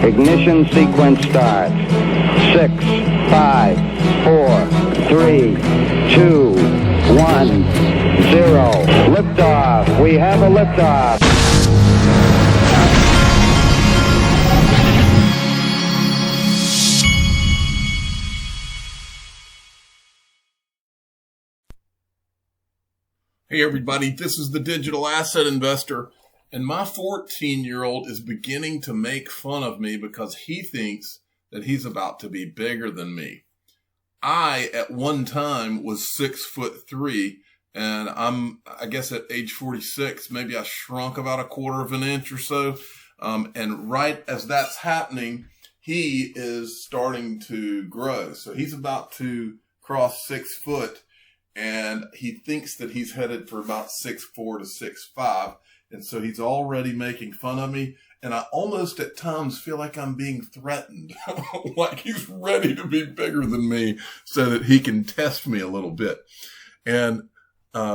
Ignition sequence starts. 6, 5, 4, 3, 2, 1, 0. Liftoff. We have a liftoff. Hey everybody, this is the Digital Asset Investor, and my 14-year-old is beginning to make fun of me because he thinks that he's about to be bigger than me. I, at one time, was 6'3", and I guess at age 46, maybe I shrunk about a quarter of an inch or so. And right as that's happening, he is starting to grow. So he's about to cross 6 foot. And he thinks that he's headed for about 6'4" to 6'5". And so he's already making fun of me. And I almost at times feel like I'm being threatened, like he's ready to be bigger than me so that he can test me a little bit. And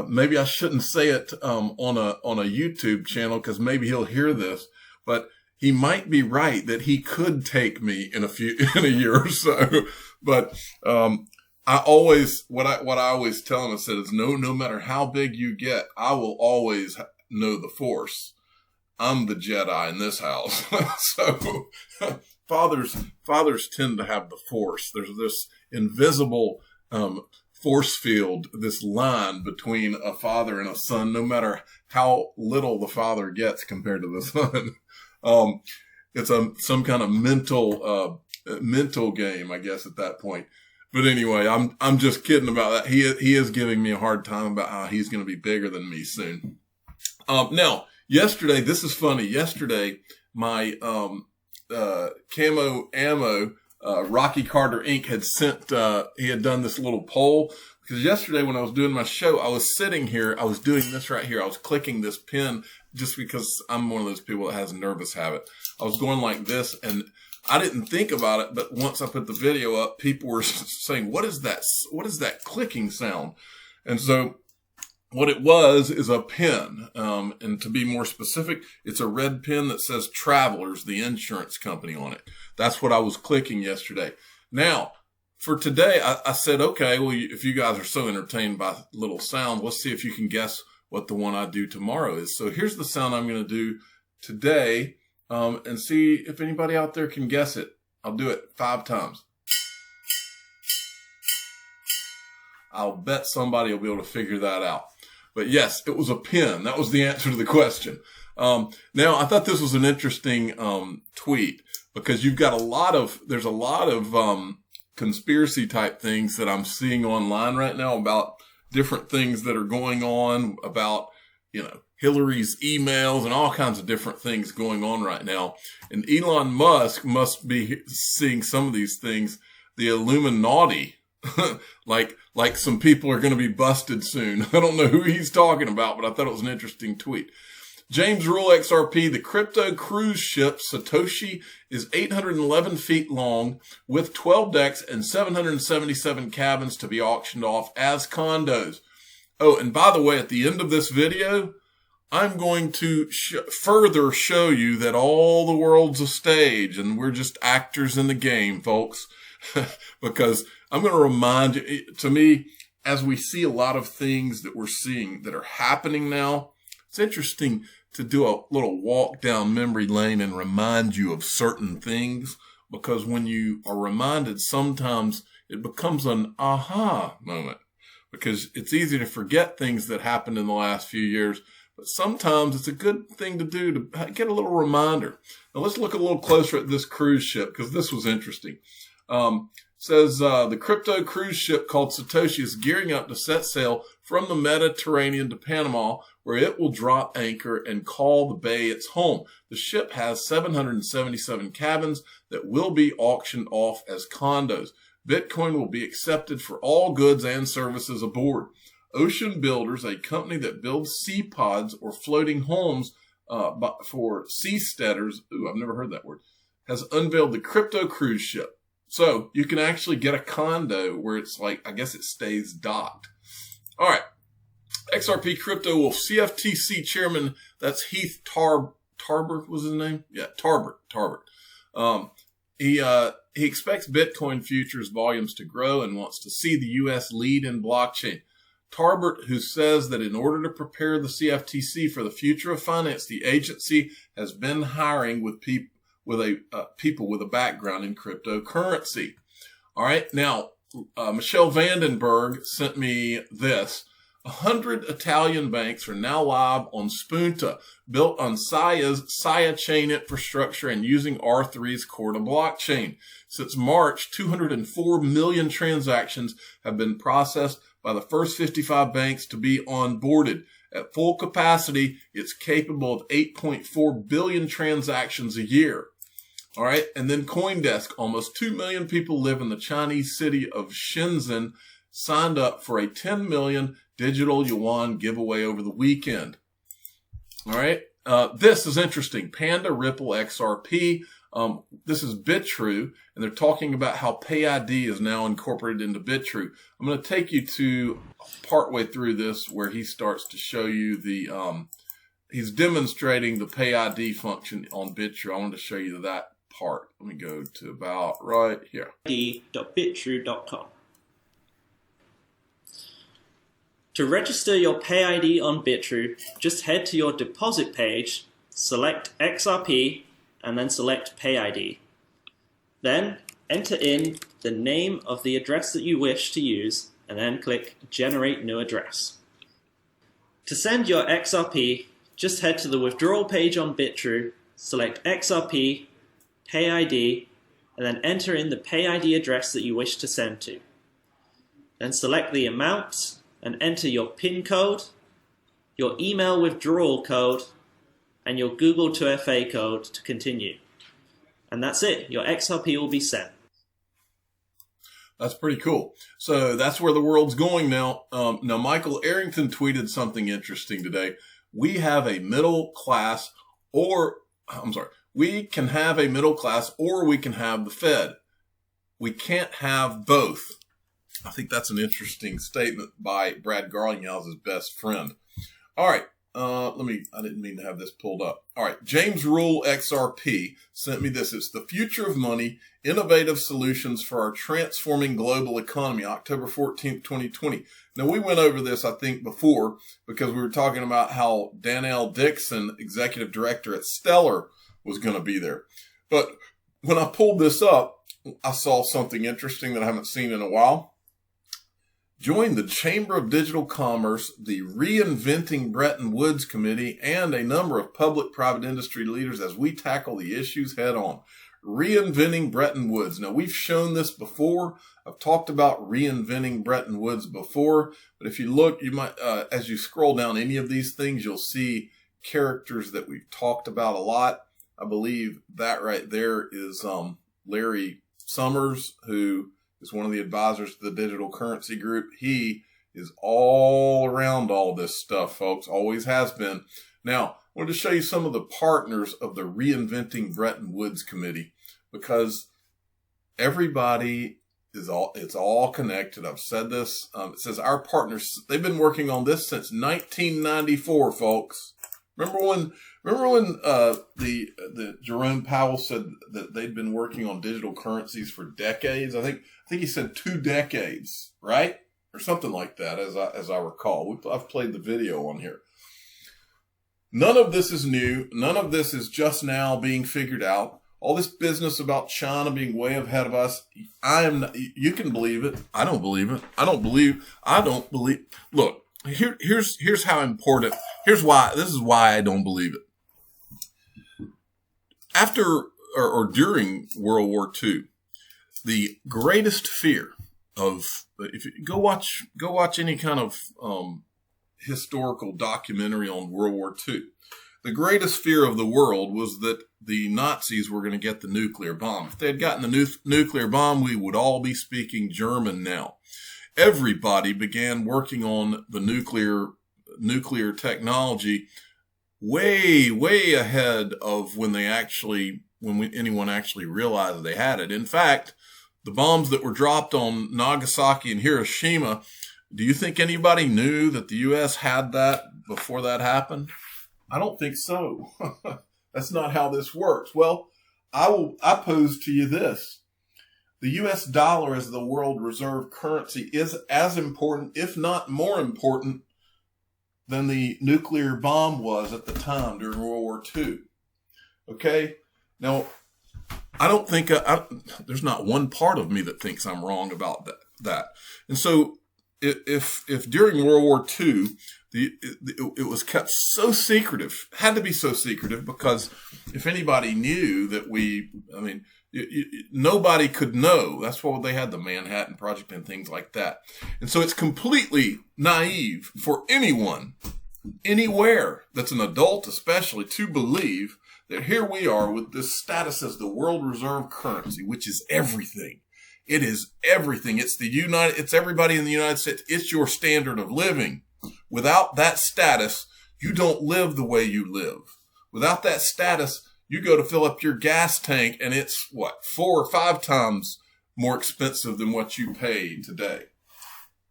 maybe I shouldn't say it on a YouTube channel because maybe he'll hear this, but he might be right that he could take me in a year or so. But what I always tell him, I said, is no matter how big you get, I will always know the Force. I'm the Jedi in this house. So fathers tend to have the Force. There's this invisible force field, this line between a father and a son, no matter how little the father gets compared to the son. It's some kind of mental game, I guess, at that point. But anyway, I'm just kidding about that. He is giving me a hard time about how he's going to be bigger than me soon. Now, yesterday, this is funny. Yesterday, my Camo Ammo, Rocky Carter Inc. had sent, he had done this little poll. Because yesterday when I was doing my show, I was sitting here, I was doing this right here. I was clicking this pen just because I'm one of those people that has a nervous habit. I was going like this, and I didn't think about it, but once I put the video up, people were saying, what is that? What is that clicking sound? And so what it was is a pen. And to be more specific, it's a red pen that says Travelers, the insurance company, on it. That's what I was clicking yesterday. Now, for today, I said, okay, well, if you guys are so entertained by little sound, let's see if you can guess what the one I do tomorrow is. So here's the sound I'm going to do today. And see if anybody out there can guess it. I'll do it 5 times. I'll bet somebody will be able to figure that out. But yes, it was a pen. That was the answer to the question. Now, I thought this was an interesting tweet because there's a lot of conspiracy type things that I'm seeing online right now about different things that are going on about, Hillary's emails and all kinds of different things going on right now. And Elon Musk must be seeing some of these things, the Illuminati, like some people are going to be busted soon. I don't know who he's talking about, but I thought it was an interesting tweet. James Rule XRP, the crypto cruise ship Satoshi is 811 feet long with 12 decks and 777 cabins to be auctioned off as condos. Oh, and by the way, at the end of this video, I'm going to further show you that all the world's a stage and we're just actors in the game, folks. Because I'm going to remind you, to me, as we see a lot of things that we're seeing that are happening now, it's interesting to do a little walk down memory lane and remind you of certain things. Because when you are reminded, sometimes it becomes an aha moment. Because it's easy to forget things that happened in the last few years. But sometimes it's a good thing to do to get a little reminder. Now let's look a little closer at this cruise ship because this was interesting. Says the crypto cruise ship called Satoshi is gearing up to set sail from the Mediterranean to Panama, where it will drop anchor and call the bay its home. The ship has 777 cabins that will be auctioned off as condos. Bitcoin will be accepted for all goods and services aboard. Ocean Builders, a company that builds sea pods or floating homes for seasteaders, I've never heard that word, has unveiled the crypto cruise ship. So you can actually get a condo where it's like, I guess it stays docked. All right. XRP Crypto will CFTC chairman, that's Heath Tarbert was his name? Yeah, Tarbert. He expects Bitcoin futures volumes to grow and wants to see the U.S. lead in blockchain. Tarbert, who says that in order to prepare the CFTC for the future of finance, the agency has been hiring with people with a background in cryptocurrency. All right. Now, Michelle Vandenberg sent me this. 100 Italian banks are now live on Spunta, built on Sia chain infrastructure and using R3's Corda blockchain. Since March, 204 million transactions have been processed by the first 55 banks to be onboarded. At full capacity, it's capable of 8.4 billion transactions a year. All right. And then CoinDesk, almost 2 million people live in the Chinese city of Shenzhen, signed up for a 10 million digital yuan giveaway over the weekend. All right. This is interesting. Panda, Ripple, XRP. This is BitTrue, and they're talking about how PayID is now incorporated into BitTrue. I'm going to take you to partway through this where he starts to show you he's demonstrating the PayID function on BitTrue. I want to show you that part. Let me go to about right here. PayID.bittrue.com. To register your PayID on BitTrue, just head to your deposit page, select XRP, and then select PayID. Then enter in the name of the address that you wish to use, and then click Generate New Address. To send your XRP, just head to the withdrawal page on BitTrue, select XRP, PayID, and then enter in the PayID address that you wish to send to. Then select the amount and enter your PIN code, your email withdrawal code, and your Google 2FA code to continue. And that's it. Your XRP will be sent. That's pretty cool. So that's where the world's going now. Now, Michael Arrington tweeted something interesting today. We can have a middle class or we can have the Fed. We can't have both. I think that's an interesting statement by Brad Garlinghouse's best friend. All right. I didn't mean to have this pulled up. All right. James Rule XRP sent me this. It's the future of money, innovative solutions for our transforming global economy, October 14th, 2020. Now, we went over this, I think, before because we were talking about how Danelle Dixon, executive director at Stellar, was going to be there. But when I pulled this up, I saw something interesting that I haven't seen in a while. Join the Chamber of Digital Commerce, the Reinventing Bretton Woods Committee, and a number of public-private industry leaders as we tackle the issues head on. Reinventing Bretton Woods. Now, we've shown this before. I've talked about reinventing Bretton Woods before, but if you look, you might, as you scroll down any of these things, you'll see characters that we've talked about a lot. I believe that right there is Larry Summers, who is one of the advisors to the Digital Currency Group. He is all around all this stuff, folks. Always has been. Now, I wanted to show you some of the partners of the Reinventing Bretton Woods Committee because everybody it's all connected. I've said this. It says our partners, they've been working on this since 1994, folks. Remember when the Jerome Powell said that they'd been working on digital currencies for decades? I think he said 2 decades, right? Or something like that, as I recall. I've played the video on here. None of this is new. None of this is just now being figured out. All this business about China being way ahead of us, you can believe it. I don't believe it. I don't believe. Look, here's how important. This is why I don't believe it. After or during World War II, the greatest fear of, if you go watch any kind of historical documentary on World War II, the greatest fear of the world was that the Nazis were going to get the nuclear bomb. If they had gotten the nuclear bomb, we would all be speaking German now. Everybody began working on the nuclear technology way, way ahead of when anyone actually realized they had it. In fact, the bombs that were dropped on Nagasaki and Hiroshima, do you think anybody knew that the U.S. had that before that happened? I don't think so. That's not how this works. Well, I pose to you this. The US dollar as the world reserve currency is as important, if not more important, than the nuclear bomb was at the time during World War II. Okay? Now, I don't think, there's not one part of me that thinks I'm wrong about that. And so, if during World War II, it was kept so secretive, had to be so secretive, because if anybody knew that nobody could know. That's why they had the Manhattan Project and things like that. And so it's completely naive for anyone, anywhere, that's an adult especially, to believe that here we are with this status as the world reserve currency, which is everything. It is everything. It's everybody in the United States. It's your standard of living. Without that status, you don't live the way you live. Without that status, you go to fill up your gas tank and it's 4 or 5 times more expensive than what you pay today.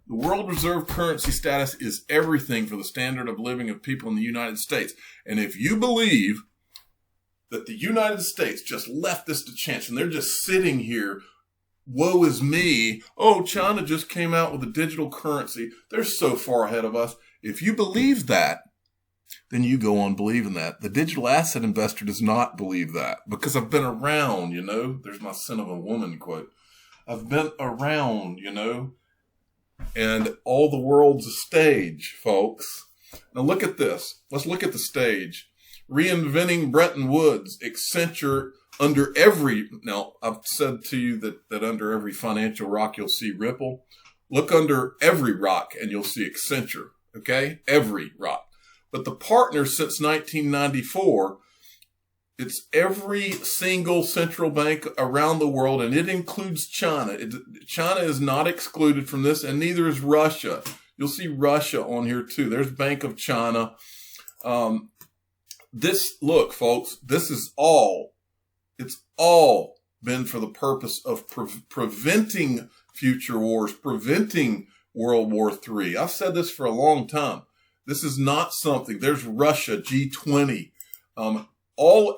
The world reserve currency status is everything for the standard of living of people in the United States. And if you believe that the United States just left this to chance and they're just sitting here, woe is me. Oh, China just came out with a digital currency. They're so far ahead of us. If you believe that, then you go on believing that. The digital asset investor does not believe that, because I've been around, there's my Sin of a Woman quote. I've been around, and all the world's a stage, folks. Now look at this. Let's look at the stage. Reinventing Bretton Woods, Accenture, now I've said to you that under every financial rock you'll see Ripple. Look under every rock and you'll see Accenture, okay? Every rock. But the partners since 1994, it's every single central bank around the world, and it includes China. China is not excluded from this, and neither is Russia. You'll see Russia on here too. There's Bank of China. Look, folks, it's all been for the purpose of preventing future wars, preventing World War III. I've said this for a long time. This is not something. There's Russia, G20.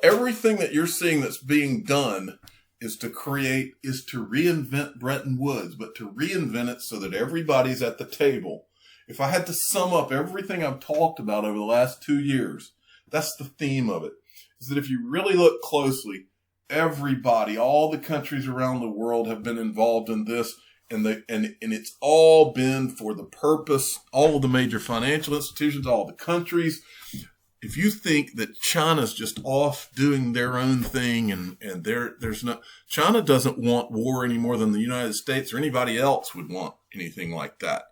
Everything that you're seeing that's being done is to reinvent Bretton Woods, but to reinvent it so that everybody's at the table. If I had to sum up everything I've talked about over the last 2 years, that's the theme of it, is that if you really look closely, everybody, all the countries around the world have been involved in this. And it's all been for the purpose, all of the major financial institutions, all the countries. If you think that China's just off doing their own thing and China doesn't want war any more than the United States or anybody else would want anything like that,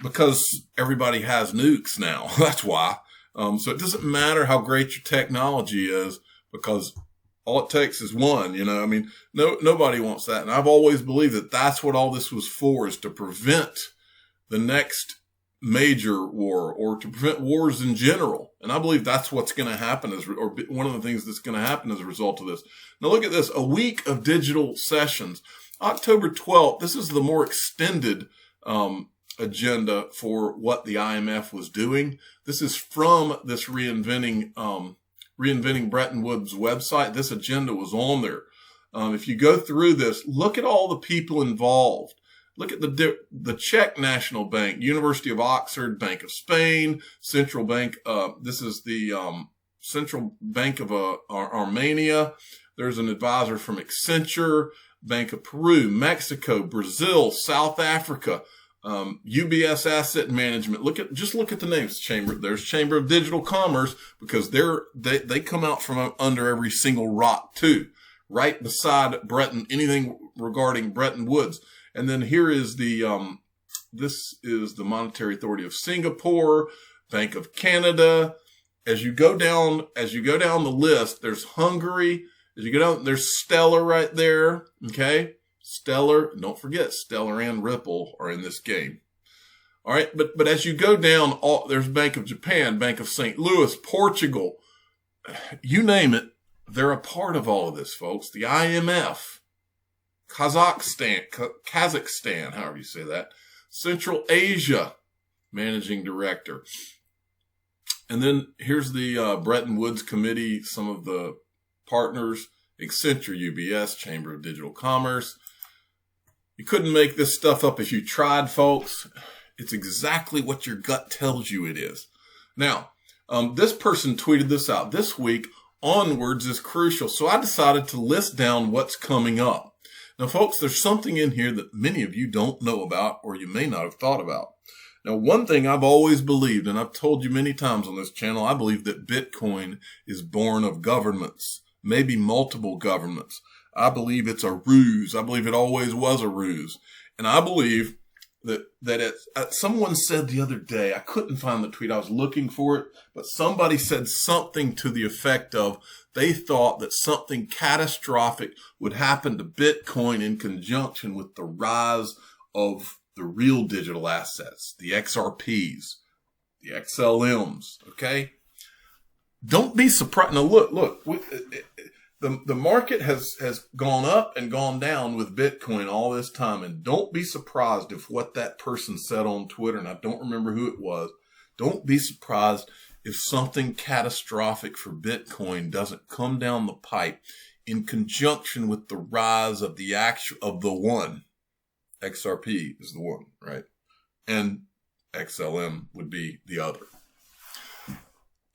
because everybody has nukes now. That's why. So it doesn't matter how great your technology is, because all it takes is one, nobody wants that. And I've always believed that that's what all this was for, is to prevent the next major war, or to prevent wars in general. And I believe that's what's going to happen, or one of the things that's going to happen as a result of this. Now look at this, a week of digital sessions. October 12th, this is the more extended agenda for what the IMF was doing. This is from this Reinventing Bretton Woods website. This agenda was on there. If you go through this, look at all the people involved. Look at the Czech National Bank, University of Oxford, Bank of Spain, Central Bank. This is the Central Bank of Armenia. There's an advisor from Accenture, Bank of Peru, Mexico, Brazil, South Africa, UBS Asset Management. Just look at the names. There's Chamber of Digital Commerce, because they come out from under every single rock too, right beside Bretton, anything regarding Bretton Woods. And then here is this is the Monetary Authority of Singapore, Bank of Canada. As you go down the list, there's Hungary. As you go down, there's Stellar right there. Okay. Stellar, don't forget, Stellar and Ripple are in this game. All right, but as you go down, there's Bank of Japan, Bank of St. Louis, Portugal, you name it, they're a part of all of this, folks. The IMF, Kazakhstan, however you say that, Central Asia, Managing Director. And then here's the Bretton Woods Committee, some of the partners Accenture, UBS, Chamber of Digital Commerce. You couldn't make this stuff up if you tried, folks. It's exactly what your gut tells you it is. Now, this person tweeted this out this week. Onwards is crucial. So I decided to list down what's coming up. Now, folks, there's something in here that many of you don't know about or you may not have thought about. Now, one thing I've always believed, and I've told you many times on this channel, I believe that Bitcoin is born of governments, maybe multiple governments. I believe it's a ruse. I believe it always was a ruse. And I believe that someone said the other day, I couldn't find the tweet, I was looking for it, but somebody said something to the effect of they thought that something catastrophic would happen to Bitcoin in conjunction with the rise of the real digital assets, the XRPs, the XLMs, okay? Don't be surprised. Now, look, the market has gone up and gone down with Bitcoin all this time. And don't be surprised if what that person said on Twitter, and I don't remember who it was, don't be surprised if something catastrophic for Bitcoin doesn't come down the pipe in conjunction with the rise of the one. XRP is the one, right? And XLM would be the other.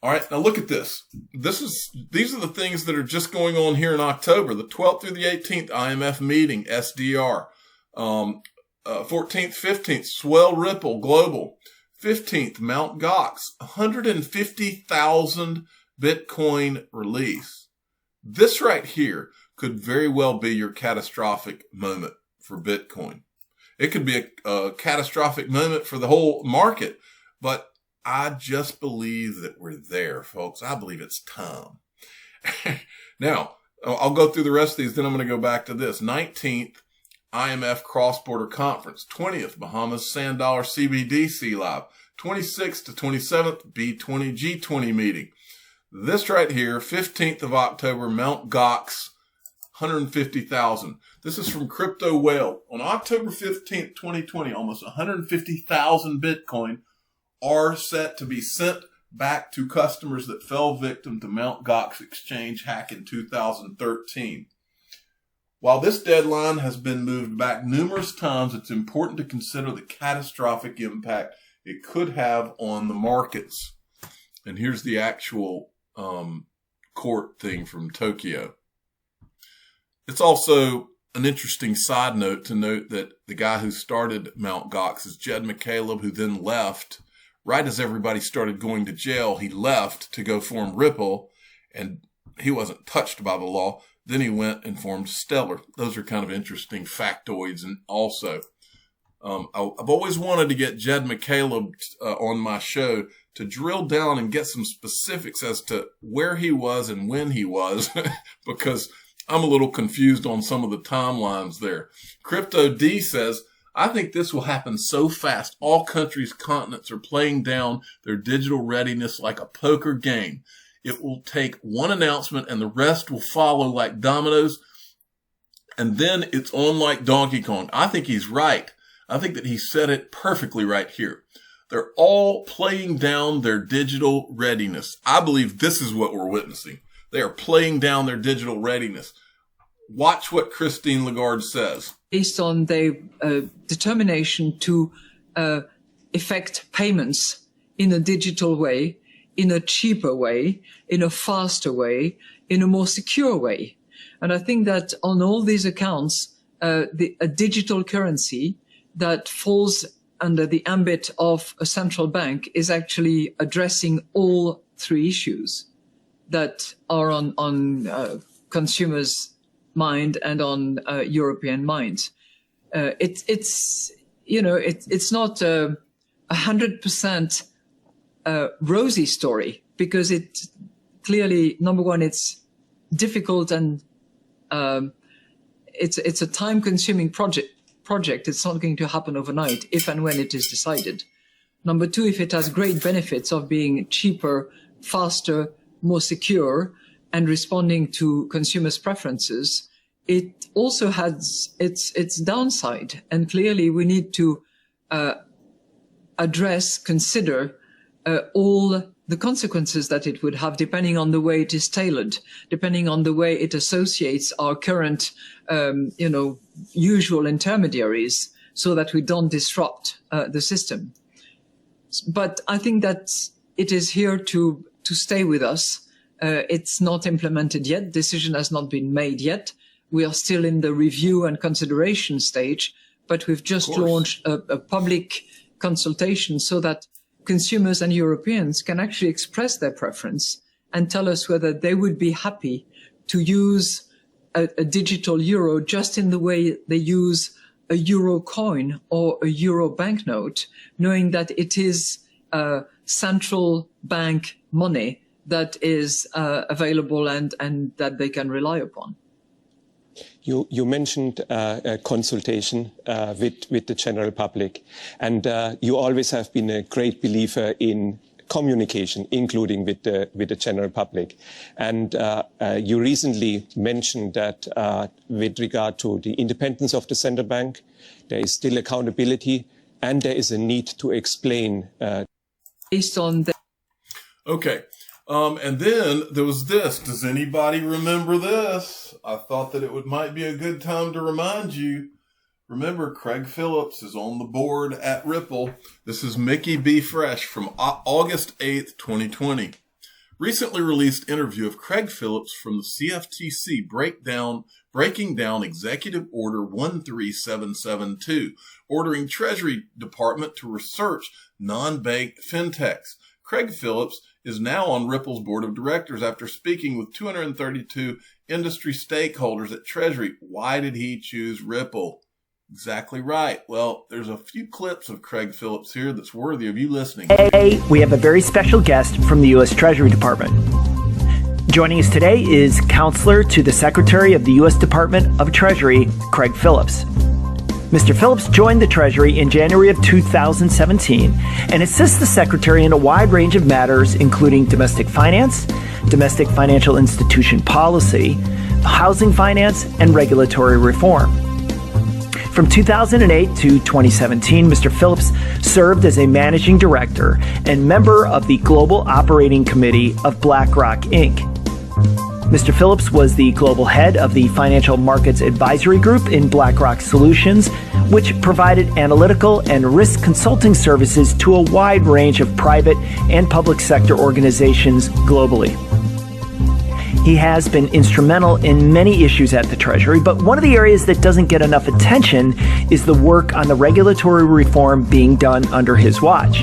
All right, now look at this. These are the things that are just going on here in October. The 12th through the 18th IMF meeting, SDR. 14th, 15th, Swell Ripple Global. 15th, Mt. Gox. 150,000 Bitcoin release. This right here could very well be your catastrophic moment for Bitcoin. It could be a catastrophic moment for the whole market, but I just believe that we're there, folks. I believe it's time. Now, I'll go through the rest of these, then I'm going to go back to this. 19th, IMF Cross-Border Conference. 20th, Bahamas Sand Dollar CBDC Live. 26th to 27th, B20 G20 meeting. This right here, 15th of October, Mt. Gox, 150,000. This is from Crypto Whale. On October 15th, 2020, almost 150,000 Bitcoin are set to be sent back to customers that fell victim to Mt. Gox exchange hack in 2013. While this deadline has been moved back numerous times, it's important to consider the catastrophic impact it could have on the markets. And here's the actual court thing from Tokyo. It's also an interesting side note to note that the guy who started Mt. Gox is Jed McCaleb, who then left. Right as everybody started going to jail, he left to go form Ripple, and he wasn't touched by the law. Then he went and formed Stellar. Those are kind of interesting factoids. And also, I've always wanted to get Jed McCaleb on my show to drill down and get some specifics as to where he was and when he was, because I'm a little confused on some of the timelines there. Crypto D says, I think this will happen so fast. All countries, continents are playing down their digital readiness like a poker game. It will take one announcement and the rest will follow like dominoes. And then it's on like Donkey Kong. I think he's right. I think that he said it perfectly right here. They're all playing down their digital readiness. I believe this is what we're witnessing. They are playing down their digital readiness. Watch what Christine Lagarde says. Based on their determination to effect payments in a digital way, in a cheaper way, in a faster way, in a more secure way. And I think that on all these accounts, a digital currency that falls under the ambit of a central bank is actually addressing all three issues that are on consumers' mind and on European minds. It's not 100% rosy story, because it clearly, number one, it's difficult and it's a time-consuming project. It's not going to happen overnight if and when it is decided. Number two, if it has great benefits of being cheaper, faster, more secure, and responding to consumers' preferences, it also has its downside. And clearly we need to consider all the consequences that it would have, depending on the way it is tailored, depending on the way it associates our current, usual intermediaries, so that we don't disrupt the system. But I think that it is here to stay with us. It's not implemented yet. Decision has not been made yet. We are still in the review and consideration stage, but we've just launched a public consultation so that consumers and Europeans can actually express their preference and tell us whether they would be happy to use a digital euro just in the way they use a euro coin or a euro banknote, knowing that it is central bank money that is available and that they can rely upon. You mentioned a consultation with the general public, and you always have been a great believer in communication, including with the general public. And you recently mentioned that with regard to the independence of the central bank, there is still accountability, and there is a need to explain. Based on the Okay. And then there was this. Does anybody remember this? I thought that it might be a good time to remind you. Remember, Craig Phillips is on the board at Ripple. This is Mickey B. Fresh from August 8th, 2020. Recently released interview of Craig Phillips from the CFTC breaking down Executive Order 13772, ordering Treasury Department to research non-bank fintechs. Craig Phillips is now on Ripple's board of directors after speaking with 232 industry stakeholders at Treasury. Why did he choose Ripple? Exactly right. Well, there's a few clips of Craig Phillips here that's worthy of you listening. Today, we have a very special guest from the U.S. Treasury Department. Joining us today is Counselor to the Secretary of the U.S. Department of Treasury, Craig Phillips. Mr. Phillips joined the Treasury in January of 2017 and assists the Secretary in a wide range of matters, including domestic finance, domestic financial institution policy, housing finance, and regulatory reform. From 2008 to 2017, Mr. Phillips served as a managing director and member of the Global Operating Committee of BlackRock, Inc. Mr. Phillips was the global head of the Financial Markets Advisory Group in BlackRock Solutions, which provided analytical and risk consulting services to a wide range of private and public sector organizations globally. He has been instrumental in many issues at the Treasury, but one of the areas that doesn't get enough attention is the work on the regulatory reform being done under his watch.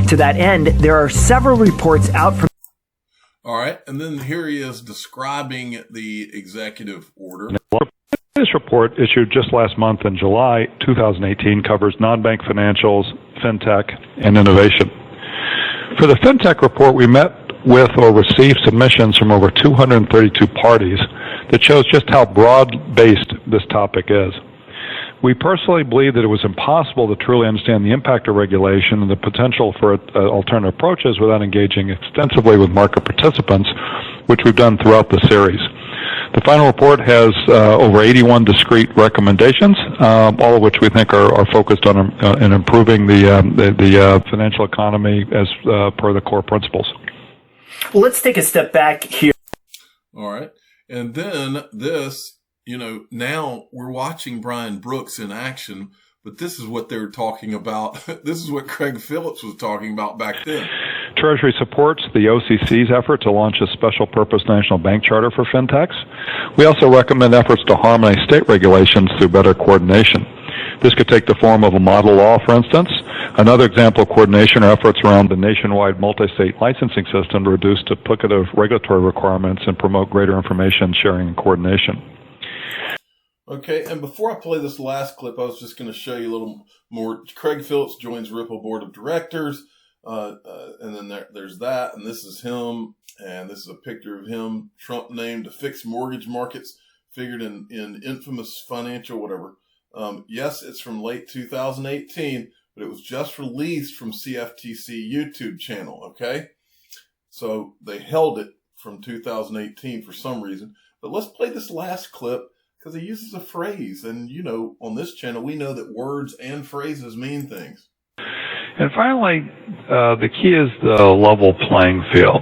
To that end, there are several reports out from All right, and then here he is describing the executive order. This report, issued just last month in July 2018, covers non-bank financials, fintech, and innovation. For the fintech report, we met with or received submissions from over 232 parties that shows just how broad-based this topic is. We personally believe that it was impossible to truly understand the impact of regulation and the potential for alternative approaches without engaging extensively with market participants, which we've done throughout the series. The final report has over 81 discrete recommendations, all of which we think are focused on in improving the financial economy as per the core principles. Well, let's take a step back here. All right. And then this, now we're watching Brian Brooks in action, but this is what they're talking about. This is what Craig Phillips was talking about back then. Treasury supports the OCC's effort to launch a special purpose national bank charter for fintechs. We also recommend efforts to harmonize state regulations through better coordination. This could take the form of a model law, for instance. Another example of coordination are efforts around the nationwide multi-state licensing system to reduce duplicative regulatory requirements and promote greater information sharing and coordination. Okay, and before I play this last clip, I was just going to show you a little more. Craig Phillips joins Ripple Board of Directors, and then there's that, and this is him, and this is a picture of him, Trump named to fix mortgage markets, figured in infamous financial whatever. Yes, it's from late 2018, but it was just released from CFTC YouTube channel, okay? So they held it from 2018 for some reason. But let's play this last clip because he uses a phrase. And, on this channel, we know that words and phrases mean things. And finally, the key is the level playing field.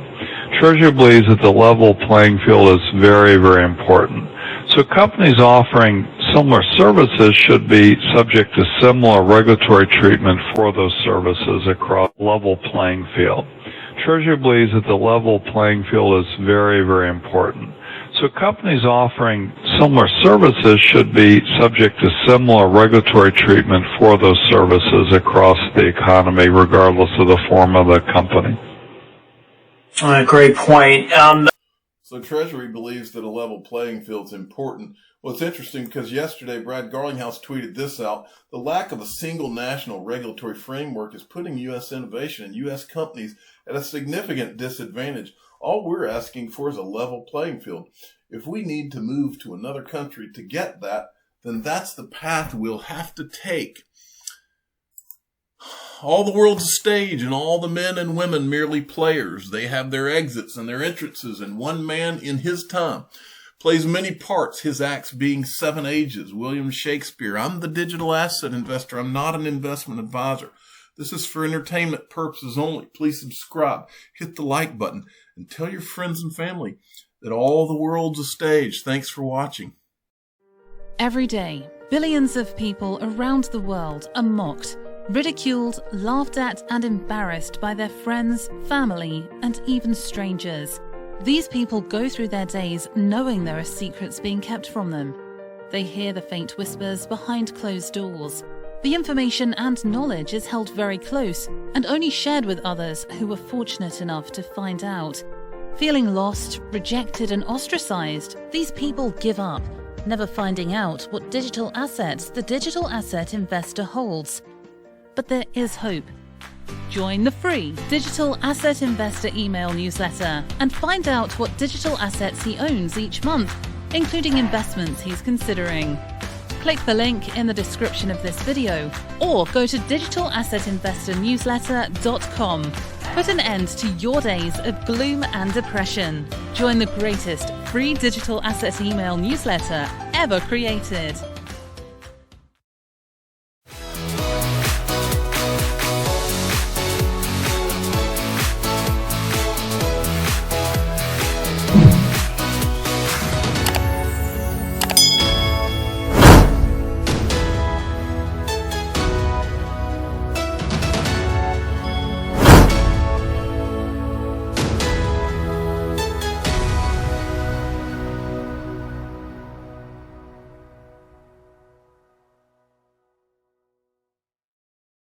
Treasury believes that the level playing field is very, very important. So companies offering similar services should be subject to similar regulatory treatment for those services across level playing field. Treasury believes that the level playing field is very, very important. So companies offering similar services should be subject to similar regulatory treatment for those services across the economy, regardless of the form of the company. Great point. So Treasury believes that a level playing field is important. Well, it's interesting because yesterday Brad Garlinghouse tweeted this out. The lack of a single national regulatory framework is putting U.S. innovation and U.S. companies at a significant disadvantage. All we're asking for is a level playing field. If we need to move to another country to get that, then that's the path we'll have to take. All the world's a stage, and all the men and women merely players. They have their exits and their entrances, and one man in his time plays many parts, his acts being 7 ages. William Shakespeare. I'm the digital asset investor. I'm not an investment advisor. This is for entertainment purposes only. Please subscribe, hit the like button, and tell your friends and family that all the world's a stage. Thanks for watching. Every day, billions of people around the world are mocked, ridiculed, laughed at, and embarrassed by their friends, family, and even strangers. These people go through their days knowing there are secrets being kept from them. They hear the faint whispers behind closed doors. The information and knowledge is held very close and only shared with others who were fortunate enough to find out. Feeling lost, rejected, and ostracized, these people give up, never finding out what digital assets the digital asset investor holds. But there is hope. Join the free Digital Asset Investor email newsletter and find out what digital assets he owns each month, including investments he's considering. Click the link in the description of this video or go to digitalassetinvestornewsletter.com. Put an end to your days of gloom and depression. Join the greatest free digital asset email newsletter ever created.